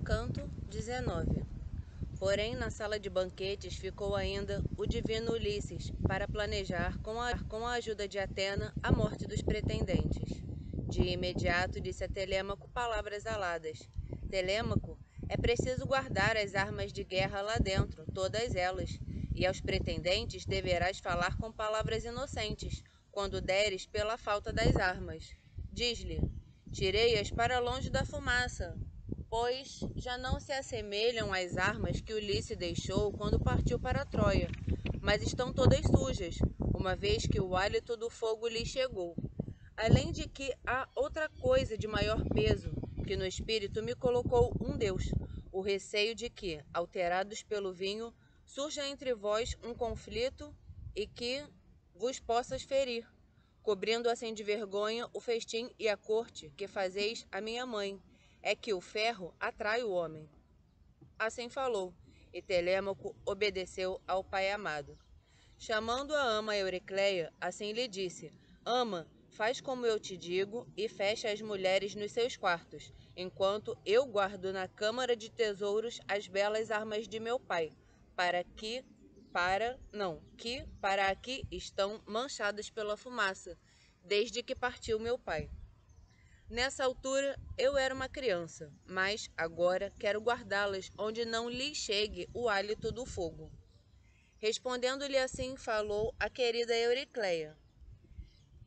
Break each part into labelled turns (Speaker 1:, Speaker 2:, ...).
Speaker 1: Canto 19. Porém, na sala de banquetes ficou ainda o divino Ulisses para planejar, com a ajuda de Atena, a morte dos pretendentes. De imediato disse a Telêmaco palavras aladas. Telêmaco, é preciso guardar as armas de guerra lá dentro, todas elas, e aos pretendentes deverás falar com palavras inocentes, quando deres pela falta das armas. Diz-lhe, tirei-as para longe da fumaça, pois já não se assemelham às armas que Ulisses deixou quando partiu para Troia, mas estão todas sujas, uma vez que o hálito do fogo lhe chegou. Além de que há outra coisa de maior peso, que no espírito me colocou um Deus, o receio de que, alterados pelo vinho, surja entre vós um conflito e que vos possas ferir, cobrindo assim de vergonha o festim e a corte que fazeis a minha mãe. É que o ferro atrai o homem. Assim falou, e Telêmaco obedeceu ao pai amado. Chamando a ama Euricleia, assim lhe disse, ama, faz como eu te digo e fecha as mulheres nos seus quartos, enquanto eu guardo na câmara de tesouros as belas armas de meu pai, para aqui estão manchadas pela fumaça, desde que partiu meu pai. Nessa altura eu era uma criança, mas agora quero guardá-las onde não lhe chegue o hálito do fogo. Respondendo-lhe assim falou a querida Euricleia.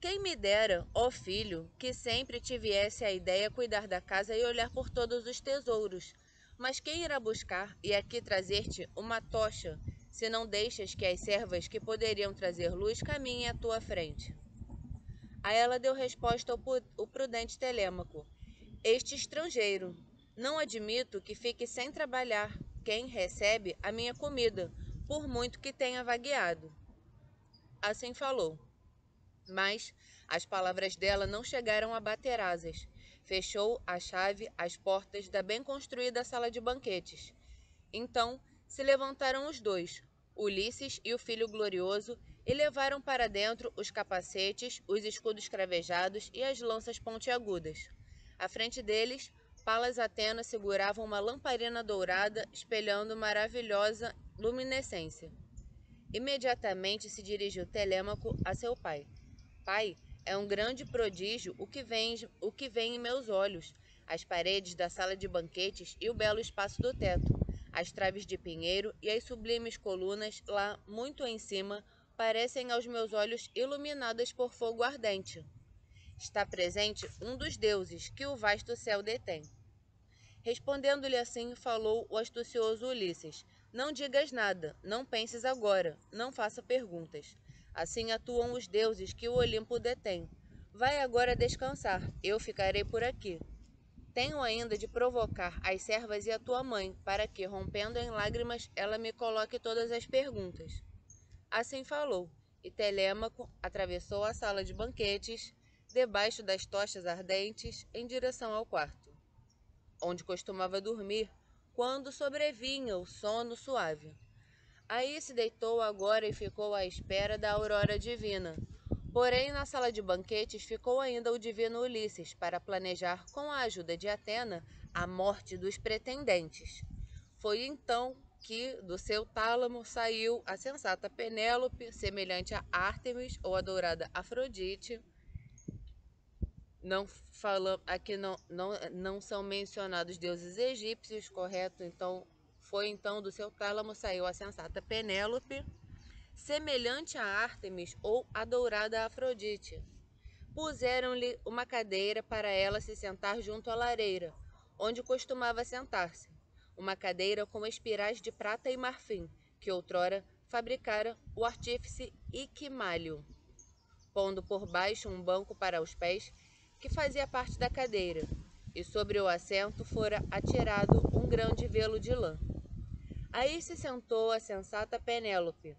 Speaker 1: Quem me dera, ó filho, que sempre te viesse a ideia cuidar da casa e olhar por todos os tesouros. Mas quem irá buscar e aqui trazer-te uma tocha, se não deixas que as servas que poderiam trazer luz caminhem à tua frente? A ela deu resposta o prudente Telêmaco. Este estrangeiro. Não admito que fique sem trabalhar quem recebe a minha comida, por muito que tenha vagueado. Assim falou. Mas as palavras dela não chegaram a bater asas. Fechou a chave as portas da bem construída sala de banquetes. Então se levantaram os dois, Ulisses e o filho glorioso, e levaram para dentro os capacetes, os escudos cravejados e as lanças pontiagudas. À frente deles, Palas Atena segurava uma lamparina dourada espelhando maravilhosa luminescência. Imediatamente se dirigiu Telêmaco a seu pai. Pai, é um grande prodígio o que vem em meus olhos, as paredes da sala de banquetes e o belo espaço do teto, as traves de pinheiro e as sublimes colunas lá muito em cima parecem aos meus olhos iluminadas por fogo ardente. Está presente um dos deuses que o vasto céu detém. Respondendo-lhe assim, falou o astucioso Ulisses. Não digas nada, não penses agora, não faça perguntas. Assim atuam os deuses que o Olimpo detém. Vai agora descansar, eu ficarei por aqui. Tenho ainda de provocar as servas e a tua mãe, para que, rompendo em lágrimas, ela me coloque todas as perguntas. Assim falou, e Telêmaco atravessou a sala de banquetes, debaixo das tochas ardentes, em direção ao quarto, onde costumava dormir quando sobrevinha o sono suave. Aí se deitou agora e ficou à espera da aurora divina. Porém, na sala de banquetes ficou ainda o divino Ulisses para planejar, com a ajuda de Atena, a morte dos pretendentes. Foi então que do seu tálamo saiu a sensata Penélope, semelhante a Ártemis ou a dourada Afrodite. Não falamos aqui não são mencionados deuses egípcios, correto? Então foi então do seu tálamo saiu a sensata Penélope, semelhante a Ártemis ou a dourada Afrodite. Puseram-lhe uma cadeira para ela se sentar junto à lareira, onde costumava sentar-se. Uma cadeira com espirais de prata e marfim, que outrora fabricara o artífice Iquimálio, pondo por baixo um banco para os pés, que fazia parte da cadeira, e sobre o assento fora atirado um grande velo de lã. Aí se sentou a sensata Penélope.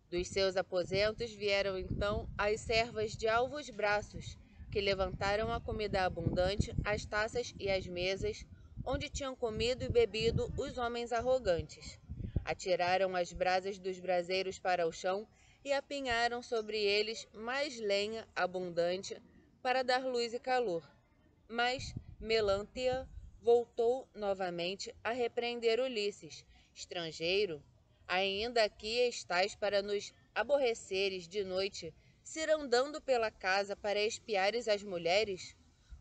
Speaker 1: Dos seus aposentos vieram então as servas de alvos braços, que levantaram a comida abundante, as taças e as mesas, onde tinham comido e bebido os homens arrogantes. Atiraram as brasas dos braseiros para o chão e apinharam sobre eles mais lenha abundante para dar luz e calor. Mas Melântia voltou novamente a repreender Ulisses: estrangeiro, ainda aqui estás para nos aborreceres de noite, cirandando pela casa para espiares as mulheres?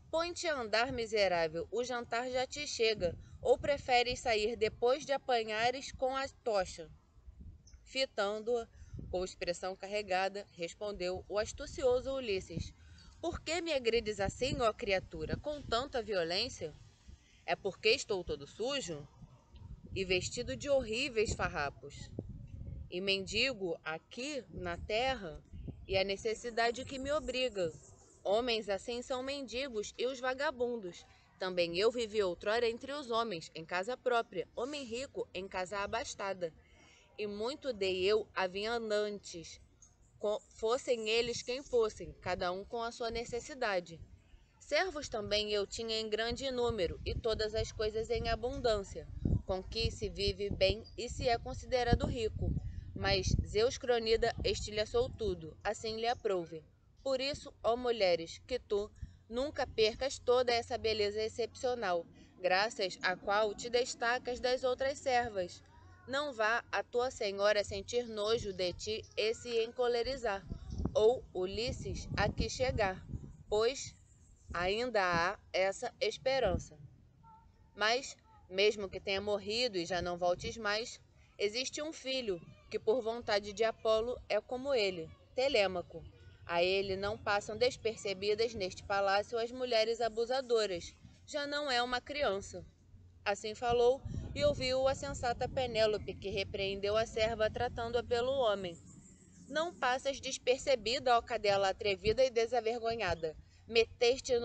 Speaker 1: Põe-te a andar, miserável, o jantar já te chega, ou preferes sair depois de apanhares com a tocha? Fitando-a, com expressão carregada, respondeu o astucioso Ulisses: por que me agredes assim, ó criatura, com tanta violência? É porque estou todo sujo e vestido de horríveis farrapos, e mendigo aqui na terra, e a necessidade que me obriga. Homens assim são mendigos e os vagabundos. Também eu vivi outrora entre os homens, em casa própria, homem rico em casa abastada. E muito dei eu a viandantes, fossem eles quem fossem, cada um com a sua necessidade. Servos também eu tinha em grande número, e todas as coisas em abundância, com que se vive bem e se é considerado rico. Mas Zeus Cronida estilhaçou tudo, assim lhe aprouve. Por isso, ó mulheres, que tu nunca percas toda essa beleza excepcional, graças à qual te destacas das outras servas. Não vá a tua senhora sentir nojo de ti e se encolerizar, ou Ulisses aqui chegar, pois ainda há essa esperança. Mas, mesmo que tenha morrido e já não voltes mais, existe um filho que, por vontade de Apolo, é como ele, Telêmaco. A ele não passam despercebidas neste palácio as mulheres abusadoras. Já não é uma criança. Assim falou, e ouviu a sensata Penélope, que repreendeu a serva tratando-a pelo homem. Não passas despercebida, ó cadela atrevida e desavergonhada. Meteste-te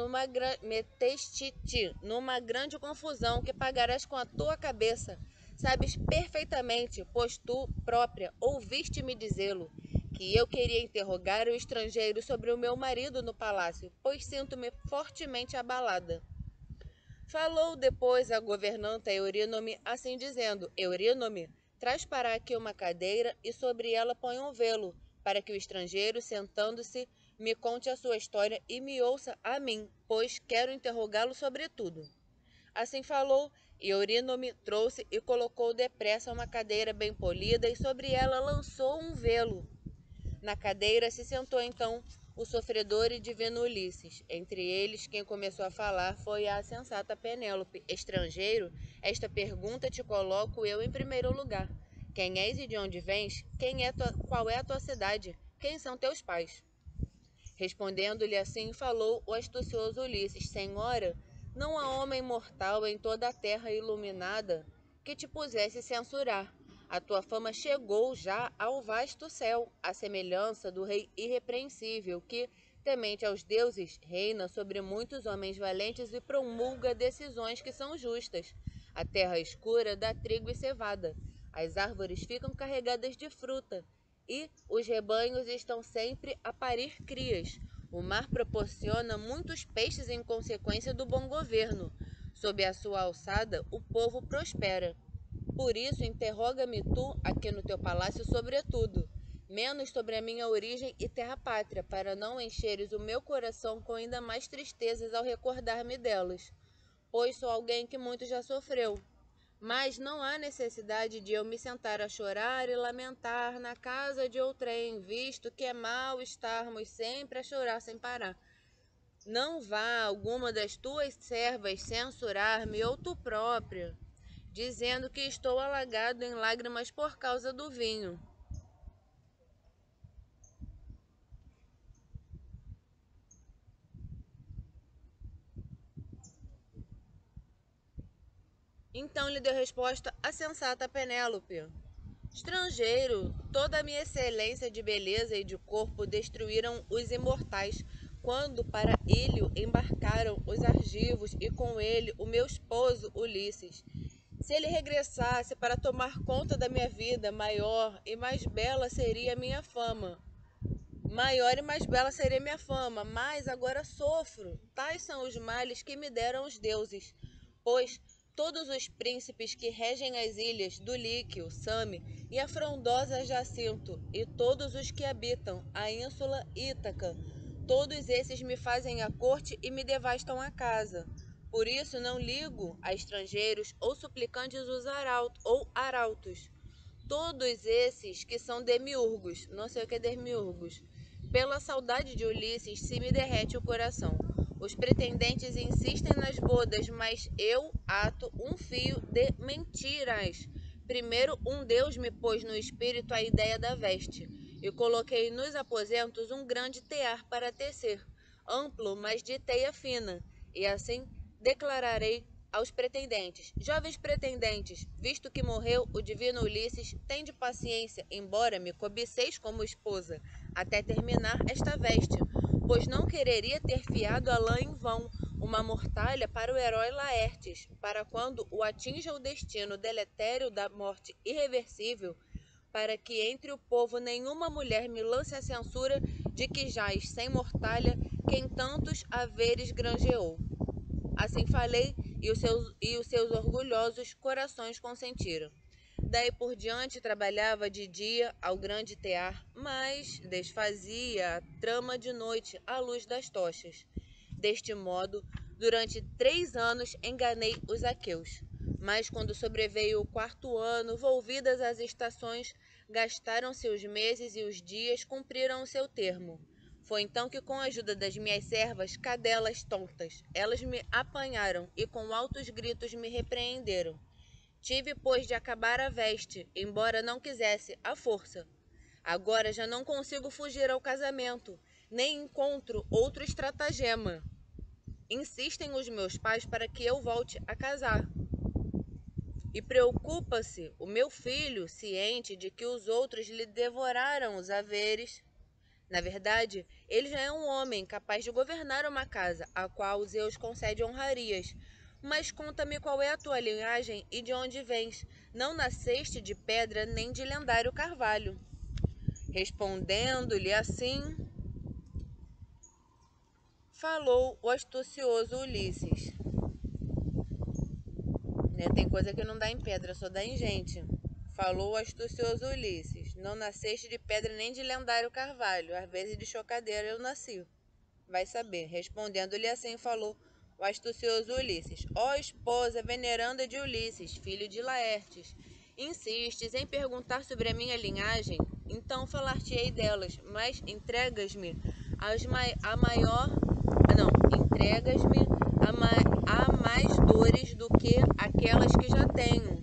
Speaker 1: numa grande confusão que pagarás com a tua cabeça. Sabes perfeitamente, pois tu própria ouviste-me dizê-lo, que eu queria interrogar o estrangeiro sobre o meu marido no palácio, pois sinto-me fortemente abalada. Falou depois a governanta Eurínome, assim dizendo: Eurínome, traz para aqui uma cadeira e sobre ela põe um velo, para que o estrangeiro, sentando-se, me conte a sua história e me ouça a mim, pois quero interrogá-lo sobre tudo. Assim falou, e Eurínome trouxe e colocou depressa uma cadeira bem polida e sobre ela lançou um velo. Na cadeira se sentou então o sofredor e divino Ulisses. Entre eles, quem começou a falar foi a sensata Penélope. Estrangeiro, esta pergunta te coloco eu em primeiro lugar. Quem és e de onde vens? Qual é a tua cidade? Quem são teus pais? Respondendo-lhe assim, falou o astucioso Ulisses: Senhora, não há homem mortal em toda a terra iluminada que te pusesse censurar. A tua fama chegou já ao vasto céu, à semelhança do rei irrepreensível que, temente aos deuses, reina sobre muitos homens valentes e promulga decisões que são justas. A terra escura dá trigo e cevada. As árvores ficam carregadas de fruta e os rebanhos estão sempre a parir crias. O mar proporciona muitos peixes em consequência do bom governo. Sob a sua alçada, o povo prospera. Por isso, interroga-me tu, aqui no teu palácio, sobretudo, menos sobre a minha origem e terra-pátria, para não encheres o meu coração com ainda mais tristezas ao recordar-me delas, pois sou alguém que muito já sofreu. Mas não há necessidade de eu me sentar a chorar e lamentar na casa de outrem, visto que é mal estarmos sempre a chorar sem parar. Não vá alguma das tuas servas censurar-me ou tu própria, dizendo que estou alagado em lágrimas por causa do vinho. Então lhe deu resposta a sensata Penélope: Estrangeiro, toda a minha excelência de beleza e de corpo destruíram os imortais, quando para Ílio embarcaram os argivos e com ele o meu esposo Ulisses. Se ele regressasse para tomar conta da minha vida, maior e mais bela seria a minha fama. Maior e mais bela seria minha fama, mas agora sofro. Tais são os males que me deram os deuses, pois todos os príncipes que regem as ilhas do Líquio, Same e a frondosa Jacinto, e todos os que habitam a ínsula Ítaca, todos esses me fazem a corte e me devastam a casa. Por isso não ligo a estrangeiros ou suplicantes ou arautos, todos esses que são demiurgos, não sei o que é demiurgos. Pela saudade de Ulisses se me derrete o coração. Os pretendentes insistem nas bodas, mas eu ato um fio de mentiras. Primeiro um deus me pôs no espírito a ideia da veste, e coloquei nos aposentos um grande tear para tecer, amplo, mas de teia fina, e assim declararei aos pretendentes: jovens pretendentes, visto que morreu o divino Ulisses, tende paciência, embora me cobiceis como esposa, até terminar esta veste, pois não quereria ter fiado a lã em vão, uma mortalha para o herói Laertes, para quando o atinja o destino deletério da morte irreversível, para que entre o povo nenhuma mulher me lance a censura de que jaz sem mortalha quem tantos haveres granjeou. Assim falei, e os seus orgulhosos corações consentiram. Daí por diante trabalhava de dia ao grande tear, mas desfazia a trama de noite à luz das tochas. Deste modo, durante 3 anos enganei os aqueus. Mas quando sobreveio o 4º ano, volvidas as estações, gastaram-se os meses e os dias cumpriram o seu termo. Foi então que, com a ajuda das minhas servas, cadelas tontas, elas me apanharam e com altos gritos me repreenderam. Tive, pois, de acabar a veste, embora não quisesse, à força. Agora já não consigo fugir ao casamento, nem encontro outro estratagema. Insistem os meus pais para que eu volte a casar. E preocupa-se o meu filho, ciente de que os outros lhe devoraram os haveres. Na verdade, ele já é um homem capaz de governar uma casa, a qual Zeus concede honrarias. Mas conta-me qual é a tua linhagem e de onde vens. Não nasceste de pedra nem de lendário carvalho. Respondendo-lhe assim, falou o astucioso Ulisses. Tem coisa que não dá em pedra, só dá em gente. Falou o astucioso Ulisses. Não nasceste de pedra nem de lendário carvalho. Às vezes de chocadeira eu nasci. Vai saber. Respondendo-lhe assim, falou o astucioso Ulisses. Ó esposa veneranda de Ulisses, filho de Laertes, insistes em perguntar sobre a minha linhagem? Então falar-te-ei delas, mas entregas-me a maior... Não, entregas-me a mais dores do que aquelas que já tenho.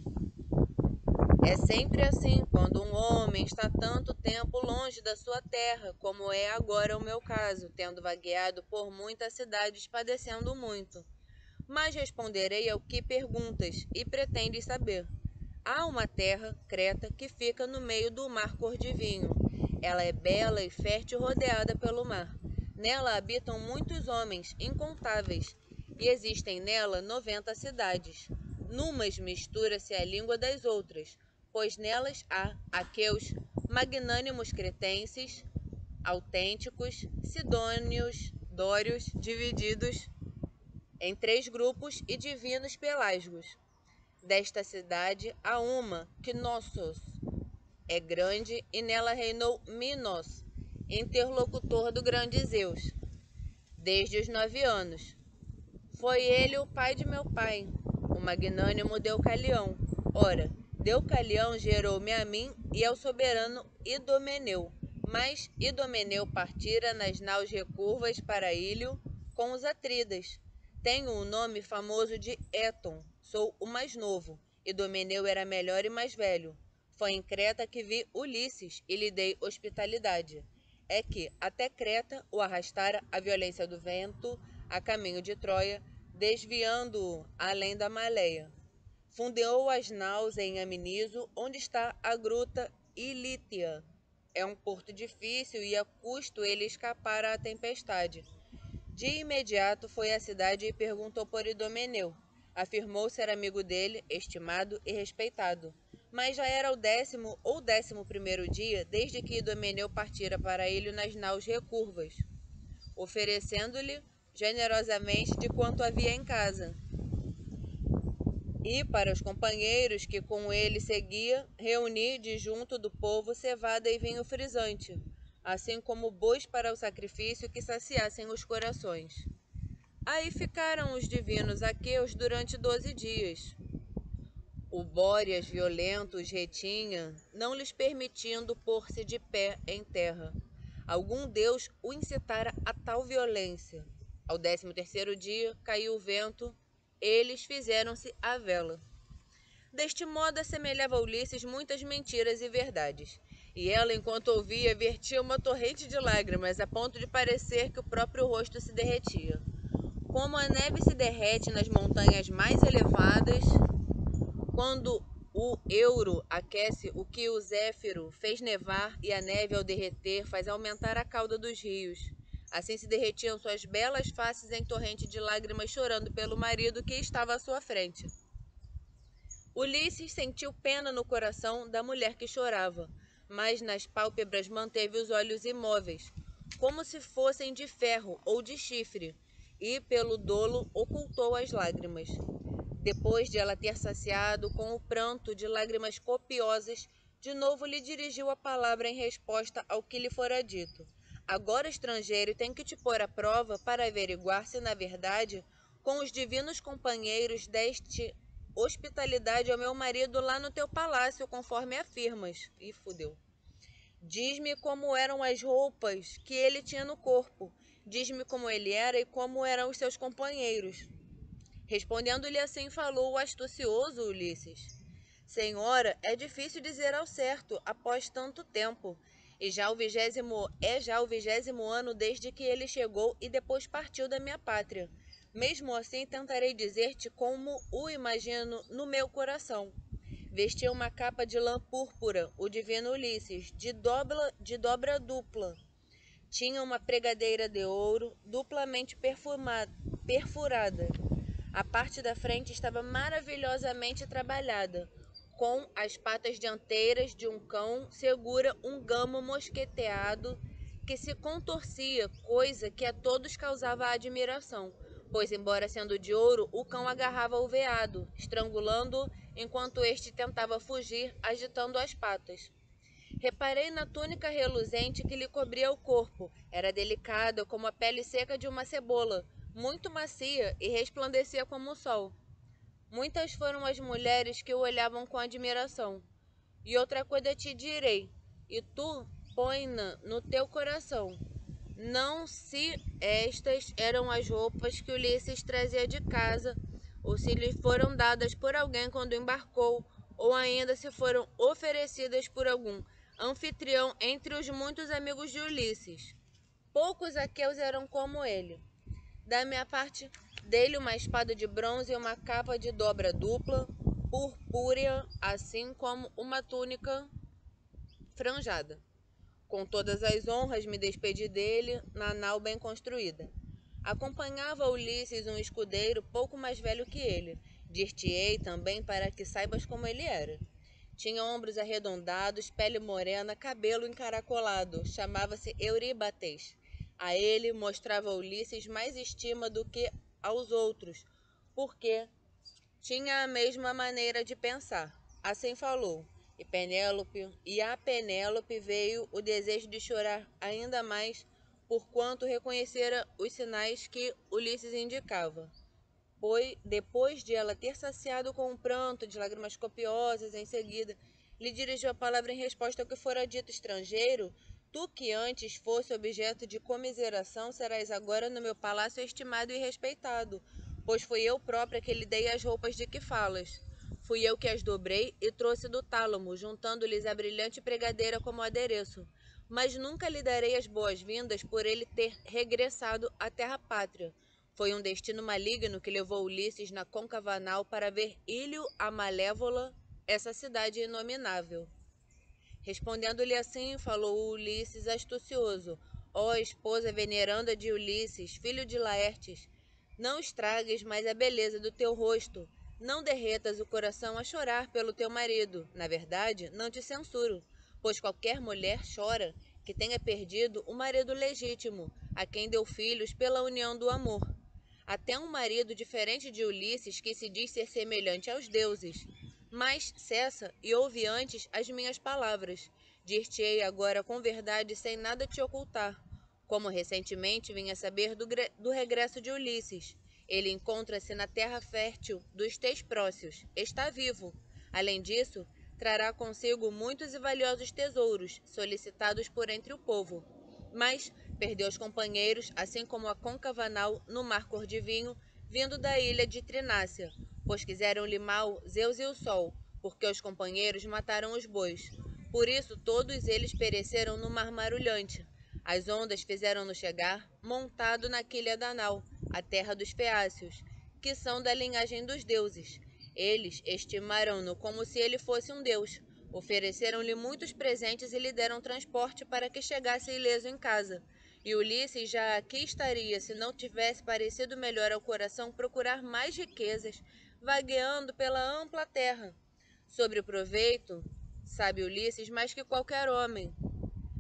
Speaker 1: É sempre assim, quando um homem está tanto tempo longe da sua terra, como é agora o meu caso, tendo vagueado por muitas cidades, padecendo muito. Mas responderei ao que perguntas e pretendes saber. Há uma terra, Creta, que fica no meio do mar cor de vinho. Ela é bela e fértil, rodeada pelo mar. Nela habitam muitos homens, incontáveis, e existem nela 90 cidades. Numas mistura-se a língua das outras, pois nelas há aqueus magnânimos cretenses, autênticos, sidônios, dórios, divididos em 3 grupos e divinos pelasgos. Desta cidade há uma, Knossos, é grande, e nela reinou Minos, interlocutor do grande Zeus, desde os 9 anos. Foi ele o pai de meu pai, o magnânimo Deucalião. Ora, Deucalião gerou-me a mim e ao soberano Idomeneu. Mas Idomeneu partira nas naus recurvas para Ílio com os atridas. Tenho o nome famoso de Éton, sou o mais novo. Idomeneu era melhor e mais velho. Foi em Creta que vi Ulisses e lhe dei hospitalidade. É que até Creta o arrastara a violência do vento a caminho de Troia, desviando-o além da Maleia. Fundeou as naus em Aminiso, onde está a gruta Ilítia. É um porto difícil e a custo ele escapara à tempestade. De imediato foi à cidade e perguntou por Idomeneu. Afirmou ser amigo dele, estimado e respeitado. Mas já era o 10º ou 11º dia desde que Idomeneu partira para Ílio nas naus recurvas, oferecendo-lhe generosamente de quanto havia em casa. E para os companheiros que com ele seguia, reuni de junto do povo cevada e vinho frisante, assim como bois para o sacrifício que saciassem os corações. Aí ficaram os divinos aqueus durante 12 dias. O Bóreas violento os retinha, não lhes permitindo pôr-se de pé em terra. Algum deus o incitara a tal violência. Ao 13º dia, caiu o vento, eles fizeram-se à vela. Deste modo assemelhava a Ulisses muitas mentiras e verdades. E ela, enquanto ouvia, vertia uma torrente de lágrimas, a ponto de parecer que o próprio rosto se derretia. Como a neve se derrete nas montanhas mais elevadas, quando o Euro aquece o que o Zéfiro fez nevar, e a neve, ao derreter, faz aumentar a cauda dos rios. Assim se derretiam suas belas faces em torrente de lágrimas, chorando pelo marido que estava à sua frente. Ulisses sentiu pena no coração da mulher que chorava, mas nas pálpebras manteve os olhos imóveis, como se fossem de ferro ou de chifre, e pelo dolo ocultou as lágrimas. Depois de ela ter saciado com o pranto de lágrimas copiosas, de novo lhe dirigiu a palavra em resposta ao que lhe fora dito. Agora, estrangeiro, tem que te pôr à prova para averiguar se, na verdade, com os divinos companheiros deste hospitalidade ao meu marido lá no teu palácio, conforme afirmas. E fudeu. Diz-me como eram as roupas que ele tinha no corpo. Diz-me como ele era e como eram os seus companheiros. Respondendo-lhe assim, falou o astucioso Ulisses. Senhora, é difícil dizer ao certo, após tanto tempo. É já o 20º ano desde que ele chegou e depois partiu da minha pátria. Mesmo assim, tentarei dizer-te como o imagino no meu coração. Vestia uma capa de lã púrpura, o divino Ulisses, de dobra dupla. Tinha uma pregadeira de ouro, duplamente perfurada. A parte da frente estava maravilhosamente trabalhada. Com as patas dianteiras de um cão, segura um gamo mosqueteado que se contorcia, coisa que a todos causava admiração, pois, embora sendo de ouro, o cão agarrava o veado, estrangulando-o enquanto este tentava fugir, agitando as patas. Reparei na túnica reluzente que lhe cobria o corpo. Era delicada como a pele seca de uma cebola, muito macia e resplandecia como o sol. Muitas foram as mulheres que o olhavam com admiração. E outra coisa te direi, e tu põe-na no teu coração. Não se estas eram as roupas que Ulisses trazia de casa, ou se lhe foram dadas por alguém quando embarcou, ou ainda se foram oferecidas por algum anfitrião entre os muitos amigos de Ulisses. Poucos aqueus eram como ele. Da minha parte, dei-lhe uma espada de bronze e uma capa de dobra dupla, purpúrea, assim como uma túnica franjada. Com todas as honras me despedi dele, na nau bem construída. Acompanhava Ulisses um escudeiro pouco mais velho que ele. Dir-te-ei também para que saibas como ele era. Tinha ombros arredondados, pele morena, cabelo encaracolado. Chamava-se Euríbates. A ele mostrava Ulisses mais estima do que aos outros, porque tinha a mesma maneira de pensar. Assim falou. E a Penélope veio o desejo de chorar ainda mais, porquanto reconhecera os sinais que Ulisses indicava. Pois, depois de ela ter saciado com um pranto de lágrimas copiosas, em seguida lhe dirigiu a palavra em resposta ao que fora dito. Estrangeiro, tu que antes fosse objeto de comiseração, serás agora no meu palácio estimado e respeitado, pois fui eu própria que lhe dei as roupas de que falas. Fui eu que as dobrei e trouxe do tálamo, juntando-lhes a brilhante pregadeira como adereço. Mas nunca lhe darei as boas-vindas por ele ter regressado à terra-pátria. Foi um destino maligno que levou Ulisses na côncava nau para ver Ílio a Malévola, essa cidade inominável. Respondendo-lhe assim, falou Ulisses astucioso: Ó esposa veneranda de Ulisses, filho de Laertes, não estragues mais a beleza do teu rosto, não derretas o coração a chorar pelo teu marido. Na verdade, não te censuro, pois qualquer mulher chora que tenha perdido o marido legítimo, a quem deu filhos pela união do amor. Até um marido diferente de Ulisses, que se diz ser semelhante aos deuses. Mas cessa e ouve antes as minhas palavras. Dir-te-ei agora com verdade, sem nada te ocultar. Como recentemente vim a saber do regresso de Ulisses. Ele encontra-se na terra fértil dos Tesprócios. Está vivo. Além disso, trará consigo muitos e valiosos tesouros, solicitados por entre o povo. Mas perdeu os companheiros, assim como a côncava nau no mar cor de vinho, vindo da ilha de Trinácia, pois quiseram-lhe mal Zeus e o Sol, porque os companheiros mataram os bois. Por isso todos eles pereceram no mar marulhante. As ondas fizeram-no chegar, montado na quilha da nau, a terra dos Feácios, que são da linhagem dos deuses. Eles estimaram-no como se ele fosse um deus. Ofereceram-lhe muitos presentes e lhe deram transporte para que chegasse ileso em casa. E Ulisses já aqui estaria se não tivesse parecido melhor ao coração procurar mais riquezas, vagueando pela ampla terra. Sobre o proveito, sabe Ulisses mais que qualquer homem.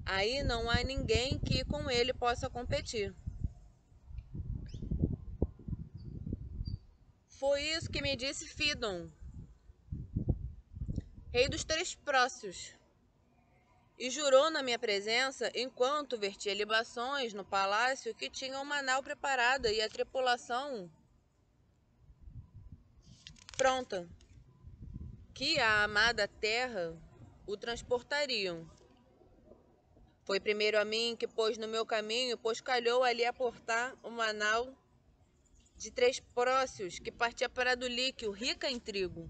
Speaker 1: Aí não há ninguém que com ele possa competir. Foi isso que me disse Fídon, rei dos Tesprócios, e jurou na minha presença, enquanto vertia libações no palácio, que tinha uma nau preparada e a tripulação pronta, que a amada terra o transportariam. Foi primeiro a mim que pôs no meu caminho, pois calhou ali aportar uma nau de Tesprócios, que partia para Duliquio, rica em trigo.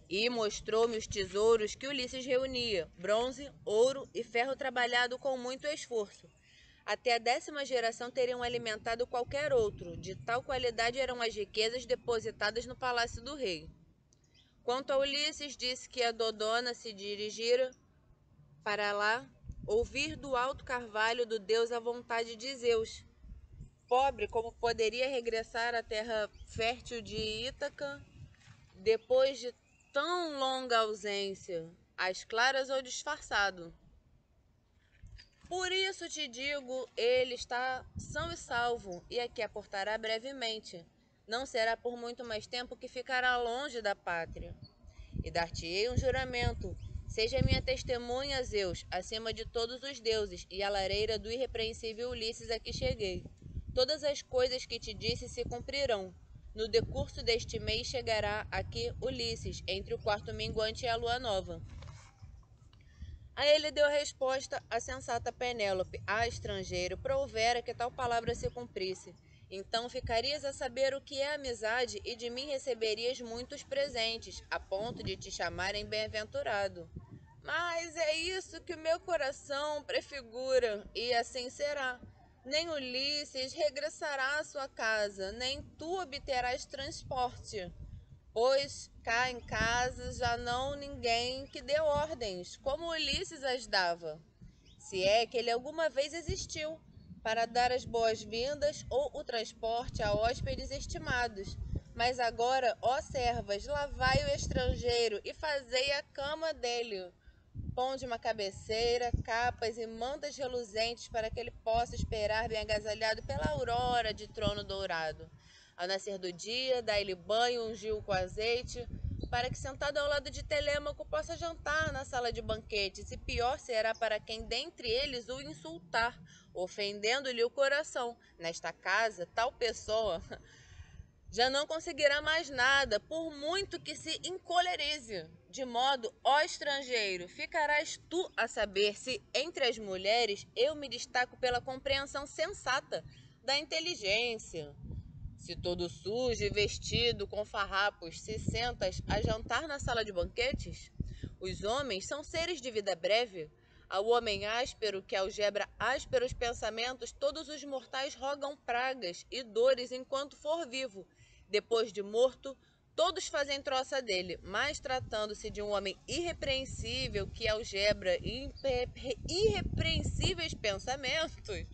Speaker 1: E mostrou-me os tesouros que Ulisses reunia, bronze, ouro e ferro trabalhado com muito esforço. Até a 10ª geração teriam alimentado qualquer outro, de tal qualidade eram as riquezas depositadas no palácio do rei. Quanto a Ulisses, disse que a Dodona se dirigira para lá, ouvir do alto carvalho do deus a vontade de Zeus. Pobre, como poderia regressar à terra fértil de Ítaca depois de tão longa ausência, às claras ou disfarçado? Por isso te digo, ele está são e salvo, e aqui aportará brevemente. Não será por muito mais tempo que ficará longe da pátria. E dar-te-ei um juramento. Seja minha testemunha, Zeus, acima de todos os deuses, e a lareira do irrepreensível Ulisses a que cheguei. Todas as coisas que te disse se cumprirão. No decurso deste mês chegará aqui Ulisses, entre o quarto minguante e a lua nova. A ele deu a resposta a sensata Penélope: estrangeiro, prouvera que tal palavra se cumprisse. Então ficarias a saber o que é amizade e de mim receberias muitos presentes, a ponto de te chamarem bem-aventurado. Mas é isso que o meu coração prefigura, e assim será. Nem Ulisses regressará à sua casa, nem tu obterás transporte, pois cá em casa já não ninguém que dê ordens, como Ulisses as dava, se é que ele alguma vez existiu, para dar as boas-vindas ou o transporte a hóspedes estimados. Mas agora, ó servas, lavai o estrangeiro e fazei a cama dele. Ponde uma cabeceira, capas e mantas reluzentes para que ele possa esperar bem agasalhado pela aurora de trono dourado. Ao nascer do dia, dai-lhe banho, ungiu com azeite, para que sentado ao lado de Telêmaco possa jantar na sala de banquetes, e pior será para quem dentre eles o insultar, ofendendo-lhe o coração. Nesta casa, tal pessoa já não conseguirá mais nada, por muito que se encolerize. De modo, ó estrangeiro, ficarás tu a saber se, entre as mulheres, eu me destaco pela compreensão sensata da inteligência. Se todo sujo e vestido com farrapos se sentas a jantar na sala de banquetes? Os homens são seres de vida breve. Ao homem áspero que algebra ásperos pensamentos, todos os mortais rogam pragas e dores enquanto for vivo. Depois de morto, todos fazem troça dele, mas tratando-se de um homem irrepreensível que algebra irrepreensíveis pensamentos,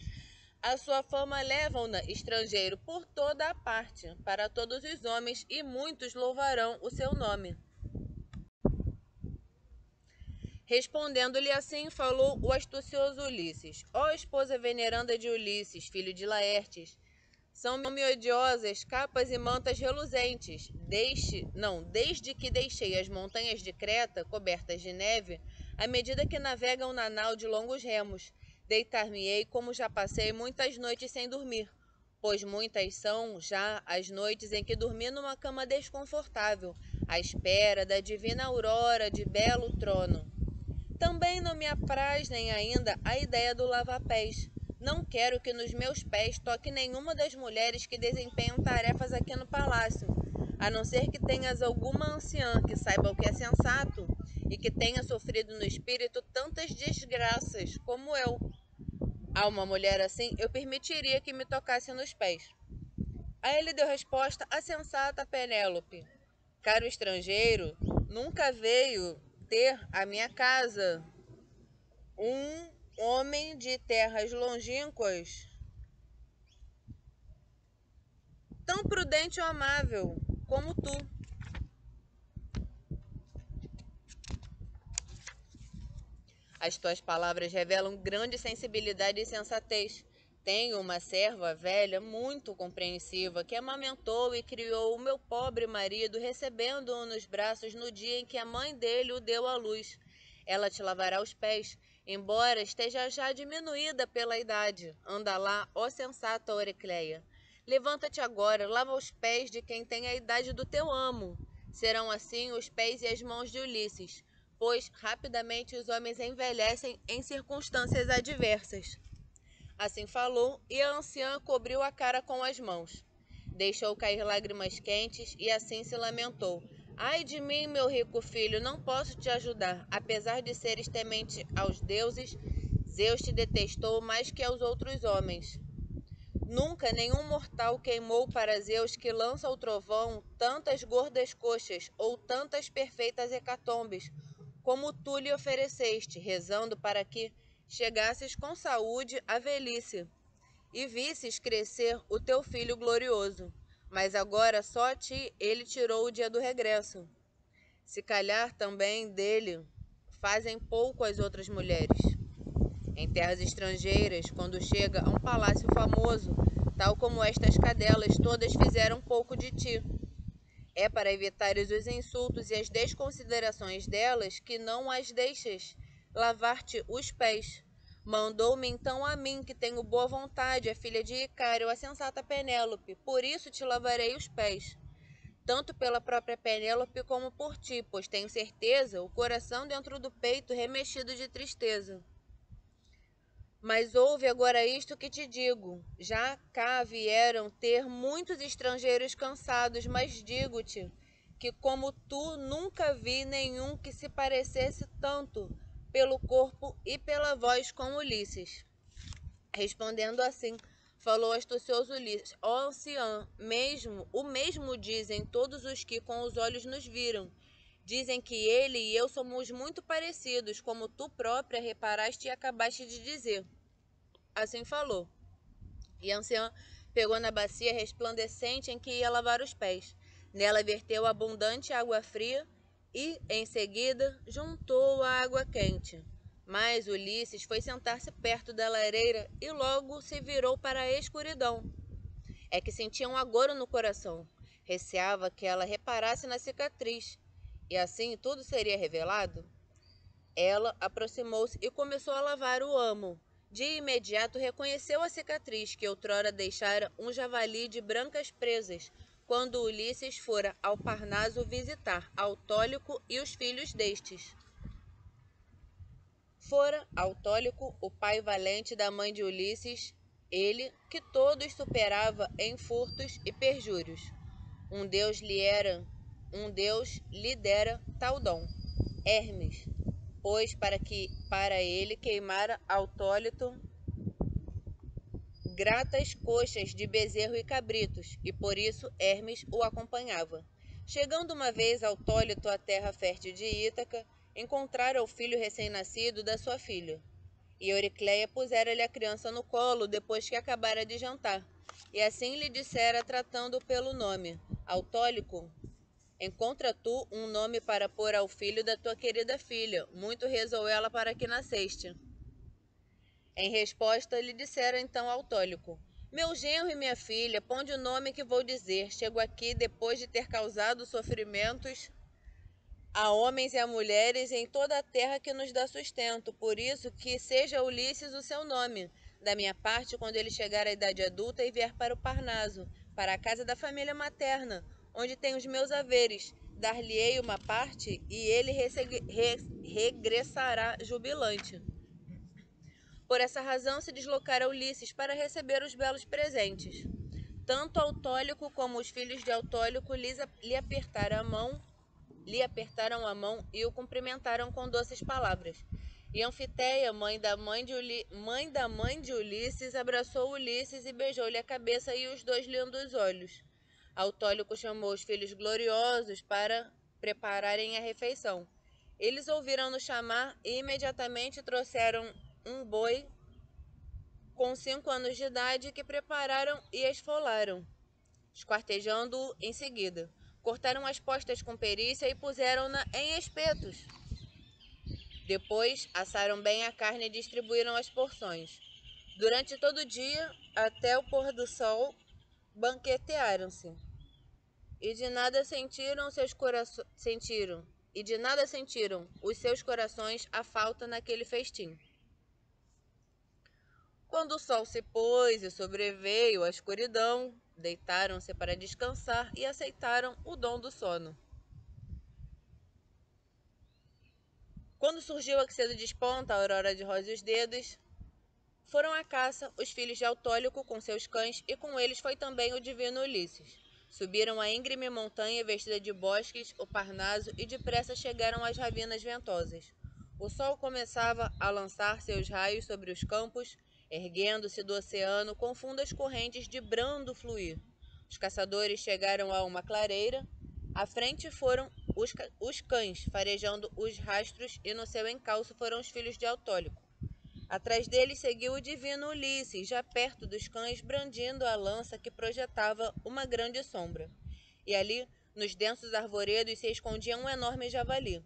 Speaker 1: a sua fama leva-o-na estrangeiro por toda a parte, para todos os homens, e muitos louvarão o seu nome. Respondendo-lhe assim, falou o astucioso Ulisses: ó esposa veneranda de Ulisses, filho de Laertes, são-me odiosas capas e mantas reluzentes. Desde que deixei as montanhas de Creta, cobertas de neve, à medida que navegam na nau de longos remos, deitar-me-ei como já passei muitas noites sem dormir. pois muitas são já as noites em que dormi numa cama desconfortável, à espera da divina aurora de belo trono. Também não me apraz nem ainda a ideia do lava-pés. Não quero que nos meus pés toque nenhuma das mulheres que desempenham tarefas aqui no palácio, a não ser que tenhas alguma anciã que saiba o que é sensato e que tenha sofrido no espírito tantas desgraças como eu. A uma mulher assim, eu permitiria que me tocasse nos pés. Aí ele deu resposta à sensata Penélope: caro estrangeiro, nunca veio ter à minha casa um homem de terras longínquas, tão prudente ou amável como tu. As tuas palavras revelam grande sensibilidade e sensatez. Tenho uma serva velha muito compreensiva que amamentou e criou o meu pobre marido, recebendo-o nos braços no dia em que a mãe dele o deu à luz. Ela te lavará os pés, embora esteja já diminuída pela idade. Anda lá, ó sensata Oricleia. Levanta-te agora, lava os pés de quem tem a idade do teu amo. Serão assim os pés e as mãos de Ulisses, pois rapidamente os homens envelhecem em circunstâncias adversas. Assim falou, e a anciã cobriu a cara com as mãos. Deixou cair lágrimas quentes e assim se lamentou. Ai de mim, meu rico filho, não posso te ajudar. Apesar de seres temente aos deuses, Zeus te detestou mais que aos outros homens. Nunca nenhum mortal queimou para Zeus que lança o trovão tantas gordas coxas ou tantas perfeitas hecatombes, como tu lhe ofereceste, rezando para que chegasses com saúde à velhice e visses crescer o teu filho glorioso. Mas agora só a ti ele tirou o dia do regresso. Se calhar também dele fazem pouco as outras mulheres. Em terras estrangeiras, quando chega a um palácio famoso, tal como estas cadelas todas fizeram pouco de ti. É para evitares os insultos e as desconsiderações delas que não as deixas lavar-te os pés. Mandou-me então a mim, que tenho boa vontade, a filha de Icário, a sensata Penélope, por isso te lavarei os pés. Tanto pela própria Penélope como por ti, pois tenho certeza, o coração dentro do peito remexido de tristeza. Mas ouve agora isto que te digo. Já cá vieram ter muitos estrangeiros cansados, mas digo-te que como tu nunca vi nenhum que se parecesse tanto pelo corpo e pela voz com Ulisses. Respondendo assim, falou astucioso Ulisses: ó anciã, o mesmo dizem todos os que com os olhos nos viram. Dizem que ele e eu somos muito parecidos, como tu própria reparaste e acabaste de dizer. Assim falou. E a anciã pegou na bacia resplandecente em que ia lavar os pés. Nela verteu abundante água fria e, em seguida, juntou a água quente. Mas Ulisses foi sentar-se perto da lareira e logo se virou para a escuridão. É que sentia um agouro no coração. Receava que ela reparasse na cicatriz, e assim tudo seria revelado. Ela aproximou-se e começou a lavar o amo. De imediato reconheceu a cicatriz que outrora deixara um javali de brancas presas, quando Ulisses fora ao Parnaso visitar Autólico e os filhos destes. Fora Autólico, o pai valente da mãe de Ulisses, ele que todos superava em furtos e perjúrios. Um deus lhe dera tal dom, Hermes, pois para ele queimara Autólito gratas coxas de bezerro e cabritos, e por isso Hermes o acompanhava. Chegando uma vez Autólito à terra fértil de Ítaca, encontrara o filho recém-nascido da sua filha. E Euricleia pusera-lhe a criança no colo depois que acabara de jantar, e assim lhe dissera, tratando-o pelo nome: Autólico, encontra tu um nome para pôr ao filho da tua querida filha, muito rezou ela para que nasceste. Em resposta, lhe dissera então Autólico: meu genro e minha filha, ponde o nome que vou dizer. Chego aqui depois de ter causado sofrimentos a homens e a mulheres em toda a terra que nos dá sustento. Por isso que seja Ulisses o seu nome. Da minha parte, quando ele chegar à idade adulta e vier para o Parnaso, para a casa da família materna, onde tem os meus haveres, dar-lhe-ei uma parte e ele regressará jubilante. Por essa razão se deslocara Ulisses para receber os belos presentes. Tanto Autólico como os filhos de Autólico lhe apertaram a mão e o cumprimentaram com doces palavras. E Anfiteia, mãe da mãe de Ulisses, abraçou Ulisses e beijou-lhe a cabeça e os dois lindos olhos. Autólico chamou os filhos gloriosos para prepararem a refeição. Eles ouviram-no chamar e imediatamente trouxeram um boi com 5 anos de idade que prepararam e esfolaram, esquartejando-o em seguida. Cortaram as postas com perícia e puseram-na em espetos. Depois, assaram bem a carne e distribuíram as porções. Durante todo o dia, até o pôr do sol, banquetearam-se. E de nada sentiram os seus corações a falta naquele festim. Quando o sol se pôs e sobreveio a escuridão, deitaram-se para descansar e aceitaram o dom do sono. Quando surgiu a que cedo desponta a aurora de rosa e os dedos, foram à caça os filhos de Autólico com seus cães, e com eles foi também o divino Ulisses. Subiram a íngreme montanha vestida de bosques, o Parnaso, e depressa chegaram às ravinas ventosas. O sol começava a lançar seus raios sobre os campos, erguendo-se do oceano com fundas correntes de brando fluir. Os caçadores chegaram a uma clareira. À frente foram os cães, farejando os rastros, e no seu encalço foram os filhos de Autólico. Atrás deles seguiu o divino Ulisses, já perto dos cães, brandindo a lança que projetava uma grande sombra. E ali, nos densos arvoredos, se escondia um enorme javali.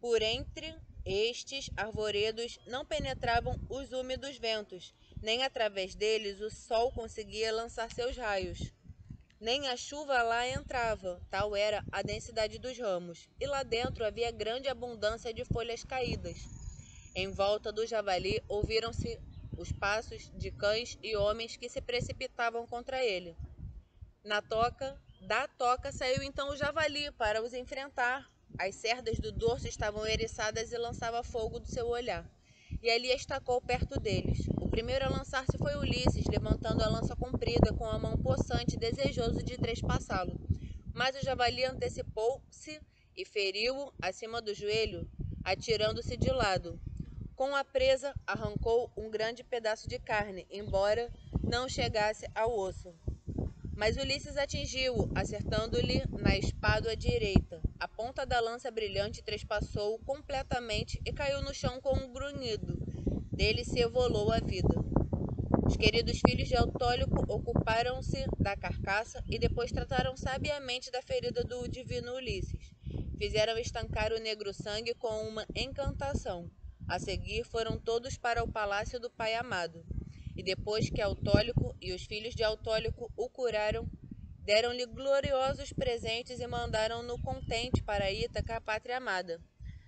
Speaker 1: Por entre estes arvoredos não penetravam os úmidos ventos, nem através deles o sol conseguia lançar seus raios. Nem a chuva lá entrava, tal era a densidade dos ramos, e lá dentro havia grande abundância de folhas caídas. Em volta do javali ouviram-se os passos de cães e homens que se precipitavam contra ele. Da toca saiu então o javali para os enfrentar. As cerdas do dorso estavam eriçadas e lançava fogo do seu olhar. E ali estacou perto deles. O primeiro a lançar-se foi Ulisses, levantando a lança comprida com a mão possante, desejoso de trespassá-lo. Mas o javali antecipou-se e feriu-o acima do joelho, atirando-se de lado. Com a presa, arrancou um grande pedaço de carne, embora não chegasse ao osso. Mas Ulisses atingiu-o, acertando-lhe na espádua direita. A ponta da lança brilhante trespassou-o completamente e caiu no chão com um grunhido. Dele se evolou a vida. Os queridos filhos de Autólico ocuparam-se da carcaça e depois trataram sabiamente da ferida do divino Ulisses. Fizeram estancar o negro sangue com uma encantação. A seguir foram todos para o palácio do pai amado. E depois que Autólico e os filhos de Autólico o curaram, deram-lhe gloriosos presentes e mandaram-no contente para Ítaca, a pátria amada.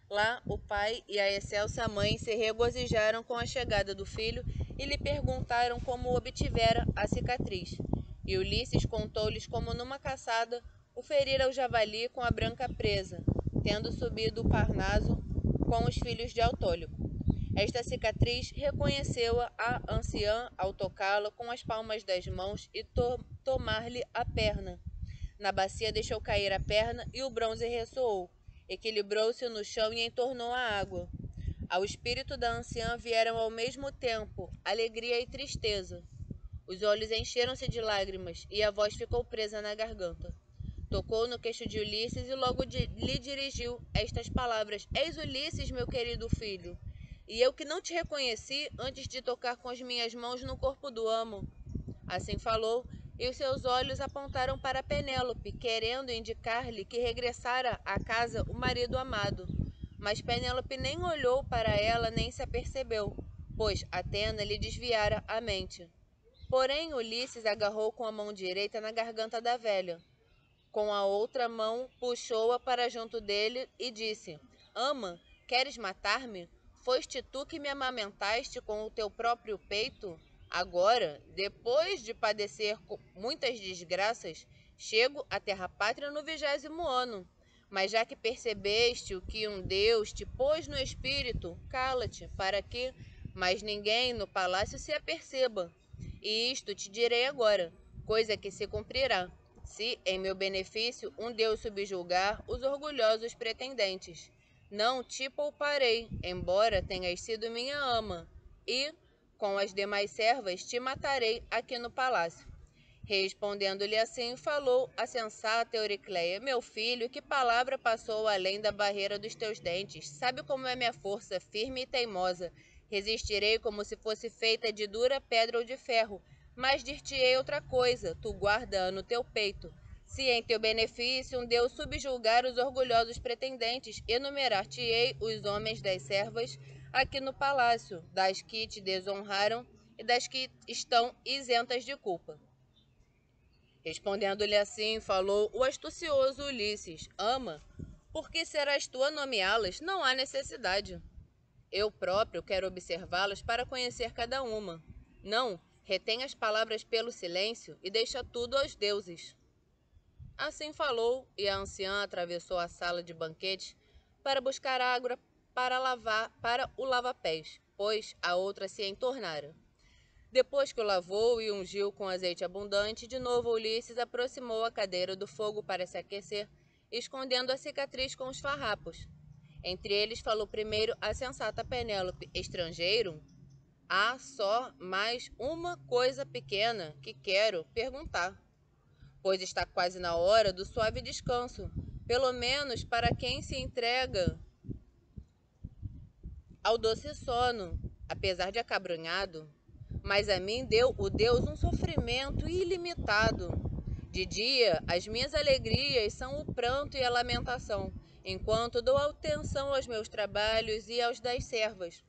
Speaker 1: Lá, o pai e a excelsa mãe se regozijaram com a chegada do filho e lhe perguntaram como obtivera a cicatriz. E Ulisses contou-lhes como numa caçada o ferira o javali com a branca presa, tendo subido o Parnaso com os filhos de Autólico. Esta cicatriz reconheceu-a a anciã ao tocá-la com as palmas das mãos e tomar-lhe a perna. Na bacia deixou cair a perna e o bronze ressoou. Equilibrou-se no chão e entornou a água. Ao espírito da anciã vieram ao mesmo tempo alegria e tristeza. Os olhos encheram-se de lágrimas e a voz ficou presa na garganta. Tocou no queixo de Ulisses e logo lhe dirigiu estas palavras: Eis Ulisses, meu querido filho, e eu que não te reconheci antes de tocar com as minhas mãos no corpo do amo. Assim falou, e os seus olhos apontaram para Penélope, querendo indicar-lhe que regressara à casa o marido amado. Mas Penélope nem olhou para ela nem se apercebeu, pois Atena lhe desviara a mente. Porém, Ulisses agarrou com a mão direita na garganta da velha. Com a outra mão, puxou-a para junto dele e disse: Ama, queres matar-me? Foste tu que me amamentaste com o teu próprio peito? Agora, depois de padecer muitas desgraças, chego à terra pátria no 20º ano. Mas já que percebeste o que um Deus te pôs no espírito, cala-te, para que mais ninguém no palácio se aperceba. E isto te direi agora, coisa que se cumprirá, se em meu benefício um Deus subjugar os orgulhosos pretendentes. Não te pouparei, embora tenhas sido minha ama, e, com as demais servas, te matarei aqui no palácio. Respondendo-lhe assim, falou a sensata Euricleia: Meu filho, que palavra passou além da barreira dos teus dentes? Sabe como é minha força, firme e teimosa. Resistirei como se fosse feita de dura pedra ou de ferro. Mas dir-te-ei outra coisa, tu guarda no teu peito. Se em teu benefício um Deus subjulgar os orgulhosos pretendentes, enumerar-te-ei os homens das servas aqui no palácio, das que te desonraram e das que estão isentas de culpa. Respondendo-lhe assim, falou o astucioso Ulisses: Ama, por que serás tu a nomeá-las? Não há necessidade. Eu próprio quero observá-las para conhecer cada uma. Não, retém as palavras pelo silêncio e deixa tudo aos deuses. Assim falou, e a anciã atravessou a sala de banquetes para buscar água para o lava-pés, pois a outra se entornara. Depois que o lavou e ungiu com azeite abundante, de novo Ulisses aproximou a cadeira do fogo para se aquecer, escondendo a cicatriz com os farrapos. Entre eles falou primeiro a sensata Penélope: Estrangeiro, há só mais uma coisa pequena que quero perguntar, pois está quase na hora do suave descanso, pelo menos para quem se entrega ao doce sono, apesar de acabrunhado. Mas a mim deu o Deus um sofrimento ilimitado. De dia, as minhas alegrias são o pranto e a lamentação, enquanto dou atenção aos meus trabalhos e aos das servas.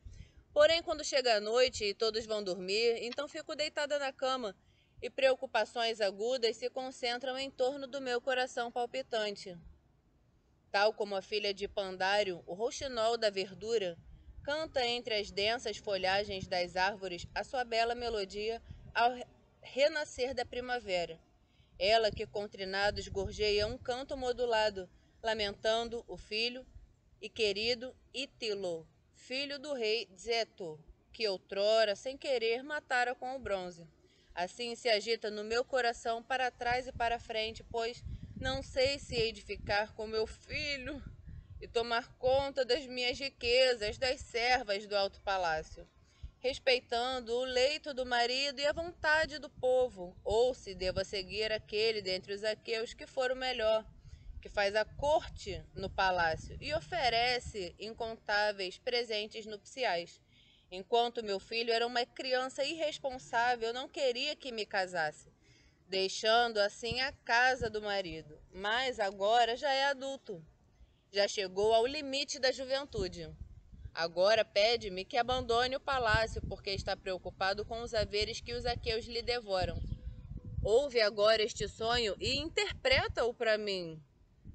Speaker 1: Porém, quando chega a noite e todos vão dormir, então fico deitada na cama, e preocupações agudas se concentram em torno do meu coração palpitante. Tal como a filha de Pandário, o rouxinol da verdura, canta entre as densas folhagens das árvores a sua bela melodia ao renascer da primavera. Ela que com trinados gorjeia um canto modulado, lamentando o filho e querido Ítilo, filho do rei Zeto, que outrora, sem querer, matara com o bronze. Assim se agita no meu coração para trás e para frente, pois não sei se hei de ficar com meu filho e tomar conta das minhas riquezas, das servas do alto palácio, respeitando o leito do marido e a vontade do povo, ou se deva seguir aquele dentre os aqueus que for o melhor, que faz a corte no palácio e oferece incontáveis presentes nupciais. Enquanto meu filho era uma criança irresponsável, não queria que me casasse, deixando assim a casa do marido. Mas agora já é adulto, já chegou ao limite da juventude. Agora pede-me que abandone o palácio, porque está preocupado com os haveres que os aqueus lhe devoram. Ouve agora este sonho e interpreta-o para mim.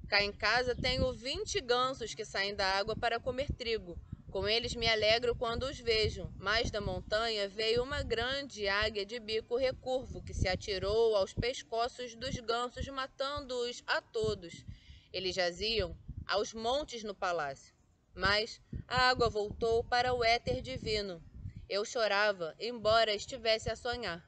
Speaker 1: Cá em casa tenho 20 gansos que saem da água para comer trigo. Com eles me alegro quando os vejo, mas da montanha veio uma grande águia de bico recurvo que se atirou aos pescoços dos gansos, matando-os a todos. Eles jaziam aos montes no palácio. Mas a água voltou para o éter divino. Eu chorava, embora estivesse a sonhar.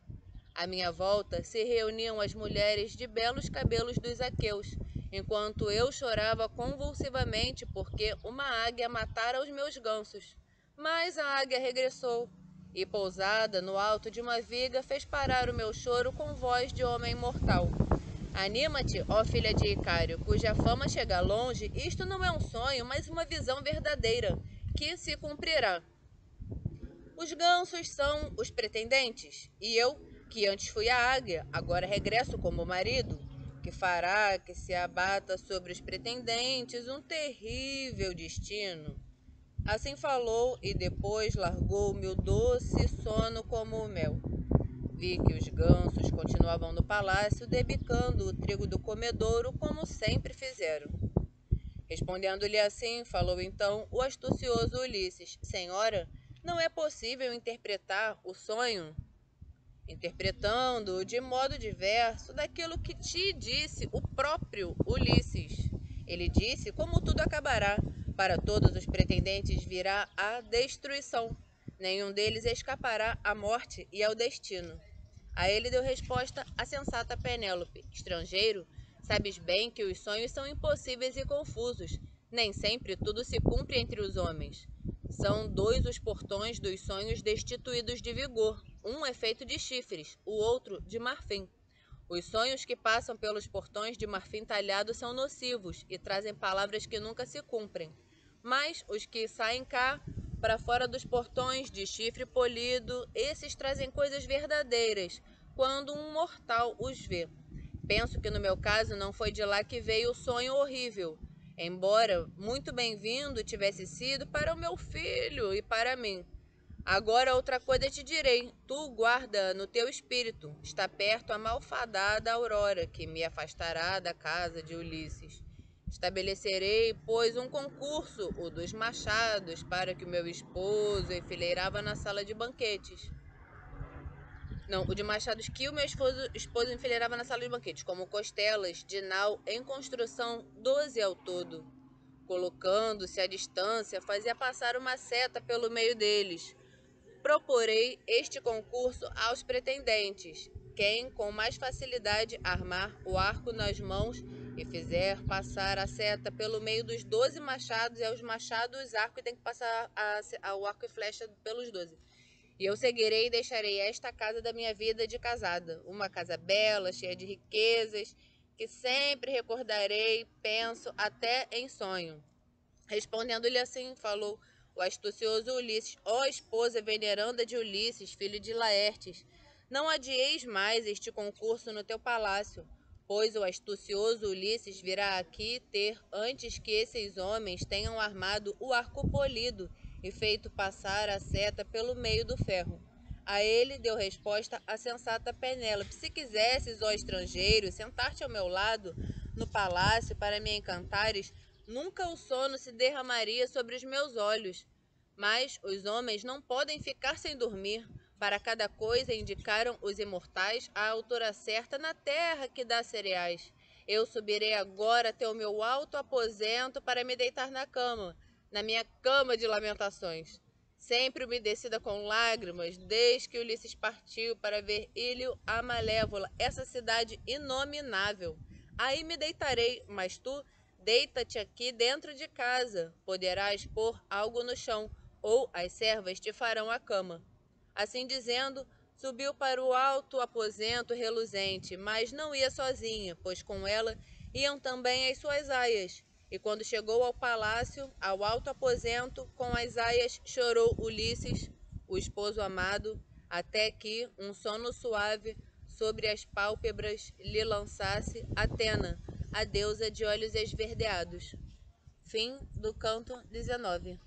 Speaker 1: À minha volta se reuniam as mulheres de belos cabelos dos aqueus, enquanto eu chorava convulsivamente porque uma águia matara os meus gansos. Mas a águia regressou e, pousada no alto de uma viga, fez parar o meu choro com voz de homem mortal. Anima-te, ó filha de Icário, cuja fama chega longe. Isto não é um sonho, mas uma visão verdadeira, que se cumprirá. Os gansos são os pretendentes, e eu, que antes fui a águia, agora regresso como marido, que fará que se abata sobre os pretendentes um terrível destino. Assim falou, e depois largou-me o doce sono como o mel. Vi que os gansos continuavam no palácio, debicando o trigo do comedouro, como sempre fizeram. Respondendo-lhe assim, falou então o astucioso Ulisses: Senhora, não é possível interpretar o sonho interpretando de modo diverso daquilo que te disse o próprio Ulisses. Ele disse como tudo acabará. Para todos os pretendentes virá a destruição. Nenhum deles escapará à morte e ao destino. A ele deu resposta a sensata Penélope: estrangeiro, sabes bem que os sonhos são impossíveis e confusos. Nem sempre tudo se cumpre entre os homens. São dois os portões dos sonhos destituídos de vigor. Um é feito de chifres, o outro de marfim. Os sonhos que passam pelos portões de marfim talhado são nocivos e trazem palavras que nunca se cumprem. Mas os que saem cá, para fora dos portões de chifre polido, esses trazem coisas verdadeiras, quando um mortal os vê. Penso que no meu caso não foi de lá que veio o sonho horrível, embora muito bem-vindo tivesse sido para o meu filho e para mim. Agora outra coisa te direi, tu guarda no teu espírito, está perto a malfadada Aurora, que me afastará da casa de Ulisses. Estabelecerei, pois, um concurso, o dos machados, para que o meu esposo enfileirava na sala de banquetes. Não, o de machados que o meu esposo enfileirava na sala de banquetes, como costelas de nau em construção, 12 ao todo. Colocando-se à distância, fazia passar uma seta pelo meio deles. Proporei este concurso aos pretendentes. Quem com mais facilidade armar o arco nas mãos e fizer passar a seta pelo meio dos 12 machados, e aos machados arco, e tem que passar o arco e flecha pelos 12. E eu seguirei e deixarei esta casa da minha vida de casada, uma casa bela, cheia de riquezas, que sempre recordarei, penso, até em sonho. Respondendo-lhe assim, falou o astucioso Ulisses: ó esposa veneranda de Ulisses, filho de Laertes, não adieis mais este concurso no teu palácio, pois o astucioso Ulisses virá aqui ter antes que esses homens tenham armado o arco polido e feito passar a seta pelo meio do ferro. A ele deu resposta a sensata Penélope: se quisesses, ó estrangeiro, sentar-te ao meu lado no palácio para me encantares, nunca o sono se derramaria sobre os meus olhos. Mas os homens não podem ficar sem dormir. Para cada coisa indicaram os imortais a altura certa na terra que dá cereais. Eu subirei agora até o meu alto aposento para me deitar na cama, na minha cama de lamentações. Sempre umedecida com lágrimas, desde que Ulisses partiu para ver Ílio a Malévola, essa cidade inominável. Aí me deitarei, mas tu deita-te aqui dentro de casa. Poderás pôr algo no chão, ou as servas te farão a cama. Assim dizendo, subiu para o alto aposento reluzente, mas não ia sozinha, pois com ela iam também as suas aias. E quando chegou ao palácio, ao alto aposento, com as aias, chorou Ulisses, o esposo amado, até que um sono suave sobre as pálpebras lhe lançasse Atena, a deusa de olhos esverdeados. Fim do canto 19.